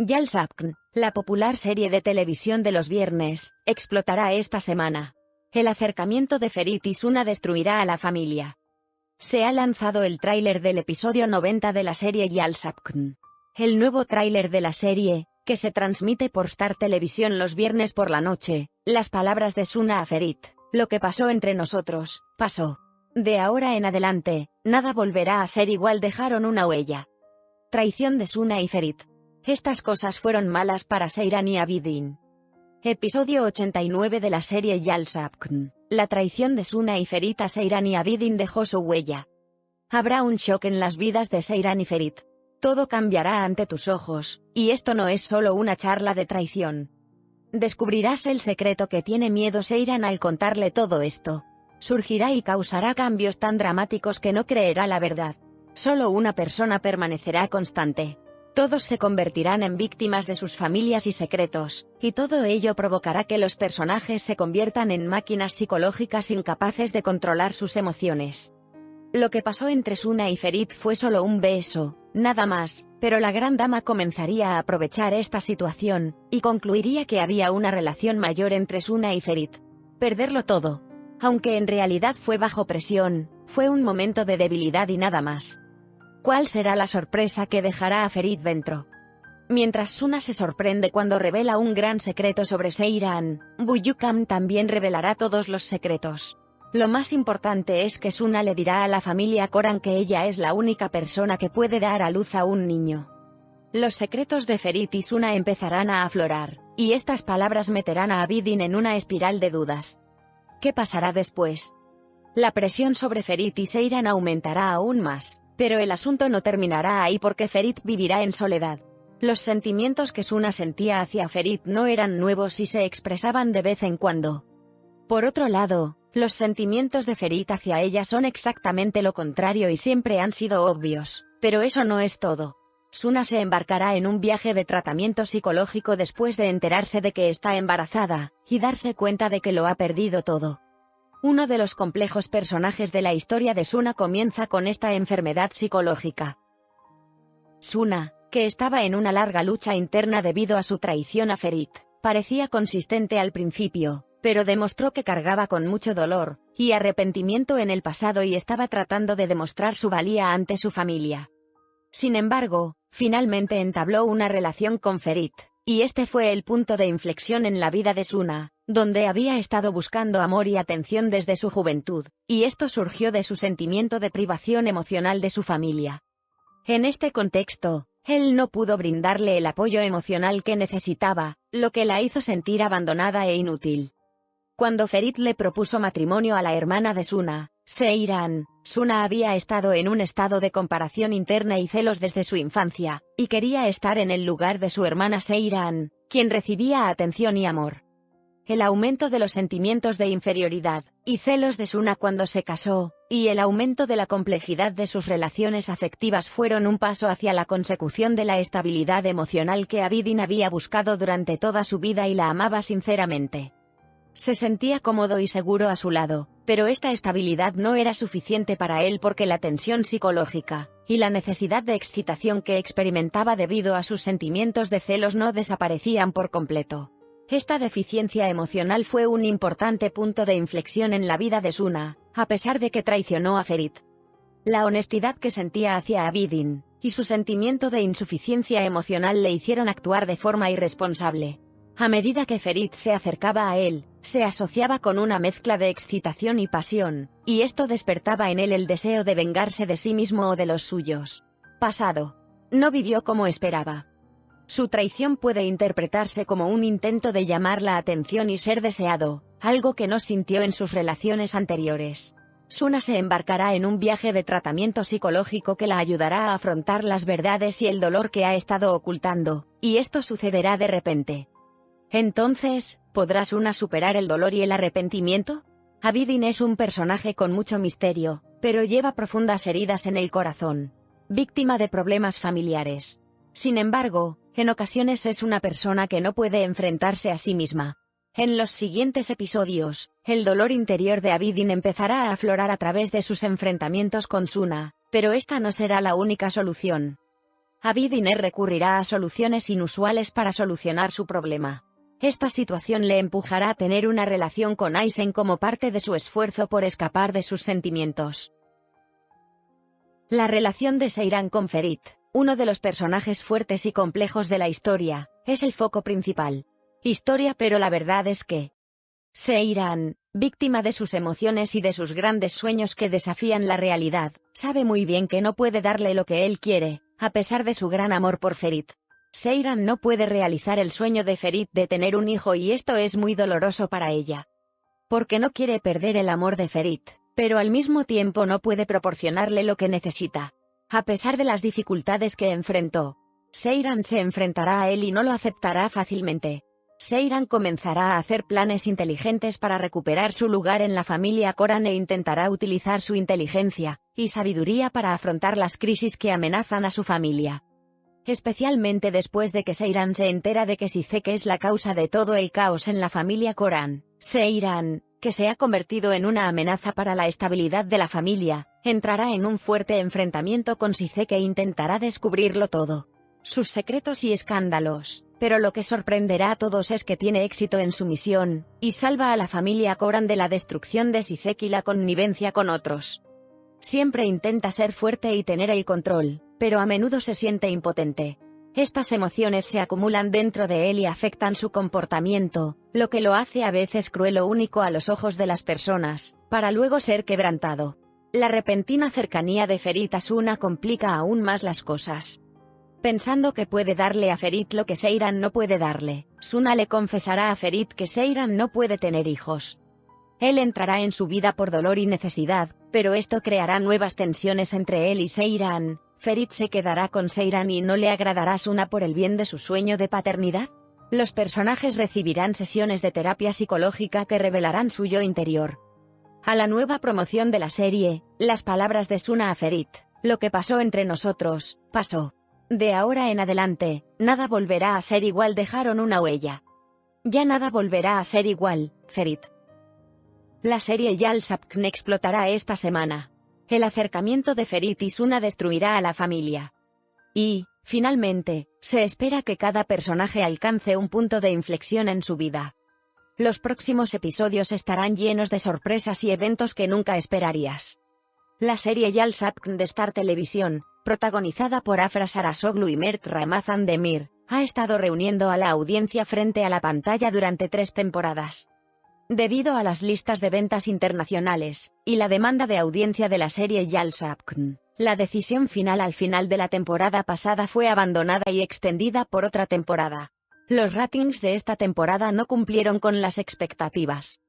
Yalsapkn, la popular serie de televisión de los viernes, explotará esta semana. El acercamiento de Ferit y Suna destruirá a la familia. Se ha lanzado el tráiler del episodio 90 de la serie Yalsapkn. El nuevo tráiler de la serie, que se transmite por Star Televisión los viernes por la noche, las palabras de Suna a Ferit: lo que pasó entre nosotros, pasó. De ahora en adelante, nada volverá a ser igual, dejaron una huella. Traición de Suna y Ferit. Estas cosas fueron malas para Seyran y Abidin. Episodio 89 de la serie Yalsapkn. La traición de Suna y Ferit a Seyran y Abidin dejó su huella. Habrá un shock en las vidas de Seyran y Ferit. Todo cambiará ante tus ojos, y esto no es solo una charla de traición. Descubrirás el secreto que tiene miedo Seyran al contarle todo esto. Surgirá y causará cambios tan dramáticos que no creerá la verdad. Solo una persona permanecerá constante. Todos se convertirán en víctimas de sus familias y secretos, y todo ello provocará que los personajes se conviertan en máquinas psicológicas incapaces de controlar sus emociones. Lo que pasó entre Suna y Ferit fue solo un beso, nada más, pero la gran dama comenzaría a aprovechar esta situación, y concluiría que había una relación mayor entre Suna y Ferit. Perderlo todo. Aunque en realidad fue bajo presión, fue un momento de debilidad y nada más. ¿Cuál será la sorpresa que dejará a Ferit dentro? Mientras Suna se sorprende cuando revela un gran secreto sobre Seyran, Buyukam también revelará todos los secretos. Lo más importante es que Suna le dirá a la familia Koran que ella es la única persona que puede dar a luz a un niño. Los secretos de Ferit y Suna empezarán a aflorar, y estas palabras meterán a Abidin en una espiral de dudas. ¿Qué pasará después? La presión sobre Ferit y Seyran aumentará aún más. Pero el asunto no terminará ahí porque Ferit vivirá en soledad. Los sentimientos que Suna sentía hacia Ferit no eran nuevos y se expresaban de vez en cuando. Por otro lado, los sentimientos de Ferit hacia ella son exactamente lo contrario y siempre han sido obvios, pero eso no es todo. Suna se embarcará en un viaje de tratamiento psicológico después de enterarse de que está embarazada, y darse cuenta de que lo ha perdido todo. Uno de los complejos personajes de la historia de Suna comienza con esta enfermedad psicológica. Suna, que estaba en una larga lucha interna debido a su traición a Ferit, parecía consistente al principio, pero demostró que cargaba con mucho dolor y arrepentimiento en el pasado y estaba tratando de demostrar su valía ante su familia. Sin embargo, finalmente entabló una relación con Ferit, y este fue el punto de inflexión en la vida de Suna, donde había estado buscando amor y atención desde su juventud, y esto surgió de su sentimiento de privación emocional de su familia. En este contexto, él no pudo brindarle el apoyo emocional que necesitaba, lo que la hizo sentir abandonada e inútil. Cuando Ferit le propuso matrimonio a la hermana de Suna, Seyran, Suna había estado en un estado de comparación interna y celos desde su infancia, y quería estar en el lugar de su hermana Seyran, quien recibía atención y amor. El aumento de los sentimientos de inferioridad y celos de Suna cuando se casó, y el aumento de la complejidad de sus relaciones afectivas fueron un paso hacia la consecución de la estabilidad emocional que Abidin había buscado durante toda su vida y la amaba sinceramente. Se sentía cómodo y seguro a su lado, pero esta estabilidad no era suficiente para él porque la tensión psicológica y la necesidad de excitación que experimentaba debido a sus sentimientos de celos no desaparecían por completo. Esta deficiencia emocional fue un importante punto de inflexión en la vida de Suna, a pesar de que traicionó a Ferit. La honestidad que sentía hacia Abidin y su sentimiento de insuficiencia emocional le hicieron actuar de forma irresponsable. A medida que Ferit se acercaba a él, se asociaba con una mezcla de excitación y pasión, y esto despertaba en él el deseo de vengarse de sí mismo o de los suyos. Pasado. No vivió como esperaba. Su traición puede interpretarse como un intento de llamar la atención y ser deseado, algo que no sintió en sus relaciones anteriores. Suna se embarcará en un viaje de tratamiento psicológico que la ayudará a afrontar las verdades y el dolor que ha estado ocultando, y esto sucederá de repente. Entonces, ¿podrá Suna superar el dolor y el arrepentimiento? Abidin es un personaje con mucho misterio, pero lleva profundas heridas en el corazón. Víctima de problemas familiares. Sin embargo, en ocasiones es una persona que no puede enfrentarse a sí misma. En los siguientes episodios, el dolor interior de Abidin empezará a aflorar a través de sus enfrentamientos con Suna, pero esta no será la única solución. Abediner recurrirá a soluciones inusuales para solucionar su problema. Esta situación le empujará a tener una relación con Aizen como parte de su esfuerzo por escapar de sus sentimientos. La relación de Seiran con Ferit, uno de los personajes fuertes y complejos de la historia, es el foco principal. Pero la verdad es que Seiran, víctima de sus emociones y de sus grandes sueños que desafían la realidad, sabe muy bien que no puede darle lo que él quiere, a pesar de su gran amor por Ferit. Seiran no puede realizar el sueño de Ferit de tener un hijo y esto es muy doloroso para ella. Porque no quiere perder el amor de Ferit, pero al mismo tiempo no puede proporcionarle lo que necesita. A pesar de las dificultades que enfrentó, Seiran se enfrentará a él y no lo aceptará fácilmente. Seiran comenzará a hacer planes inteligentes para recuperar su lugar en la familia Koran e intentará utilizar su inteligencia y sabiduría para afrontar las crisis que amenazan a su familia. Especialmente después de que Seiran se entera de que Siseke es la causa de todo el caos en la familia Koran. Seiran, que se ha convertido en una amenaza para la estabilidad de la familia, entrará en un fuerte enfrentamiento con Siseke e intentará descubrirlo todo. Sus secretos y escándalos, pero lo que sorprenderá a todos es que tiene éxito en su misión, y salva a la familia Koran de la destrucción de Siseke y la connivencia con otros. Siempre intenta ser fuerte y tener el control, pero a menudo se siente impotente. Estas emociones se acumulan dentro de él y afectan su comportamiento, lo que lo hace a veces cruel o único a los ojos de las personas, para luego ser quebrantado. La repentina cercanía de Ferit a Suna complica aún más las cosas. Pensando que puede darle a Ferit lo que Seiran no puede darle, Suna le confesará a Ferit que Seiran no puede tener hijos. Él entrará en su vida por dolor y necesidad, pero esto creará nuevas tensiones entre él y Seiran. ¿Ferit se quedará con Seiran y no le agradará Suna por el bien de su sueño de paternidad? Los personajes recibirán sesiones de terapia psicológica que revelarán su yo interior. A la nueva promoción de la serie, las palabras de Suna a Ferit: lo que pasó entre nosotros, pasó. De ahora en adelante, nada volverá a ser igual. Dejaron una huella. Ya nada volverá a ser igual, Ferit. La serie Yalsapkn explotará esta semana. El acercamiento de Ferit y Suna destruirá a la familia. Y, finalmente, se espera que cada personaje alcance un punto de inflexión en su vida. Los próximos episodios estarán llenos de sorpresas y eventos que nunca esperarías. La serie Yalsapkn de Star Televisión, protagonizada por Afra Sarasoglu y Mert Ramazan Demir, ha estado reuniendo a la audiencia frente a la pantalla durante 3 temporadas. Debido a las listas de ventas internacionales, y la demanda de audiencia de la serie Yalsapkn, la decisión final al final de la temporada pasada fue abandonada y extendida por otra temporada. Los ratings de esta temporada no cumplieron con las expectativas.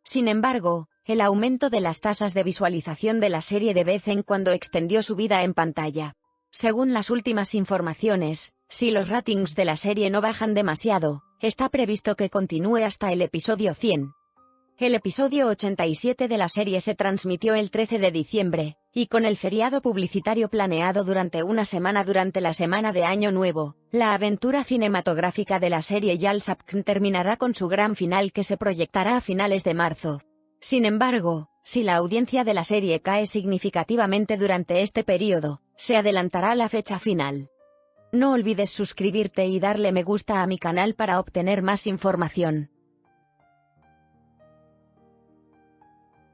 Sin embargo, el aumento de las tasas de visualización de la serie de vez en cuando extendió su vida en pantalla. Según las últimas informaciones, si los ratings de la serie no bajan demasiado, está previsto que continúe hasta el episodio 100. El episodio 87 de la serie se transmitió el 13 de diciembre, y con el feriado publicitario planeado durante una semana durante la semana de Año Nuevo, la aventura cinematográfica de la serie Yalsapkn terminará con su gran final que se proyectará a finales de marzo. Sin embargo, si la audiencia de la serie cae significativamente durante este periodo, se adelantará la fecha final. No olvides suscribirte y darle me gusta a mi canal para obtener más información.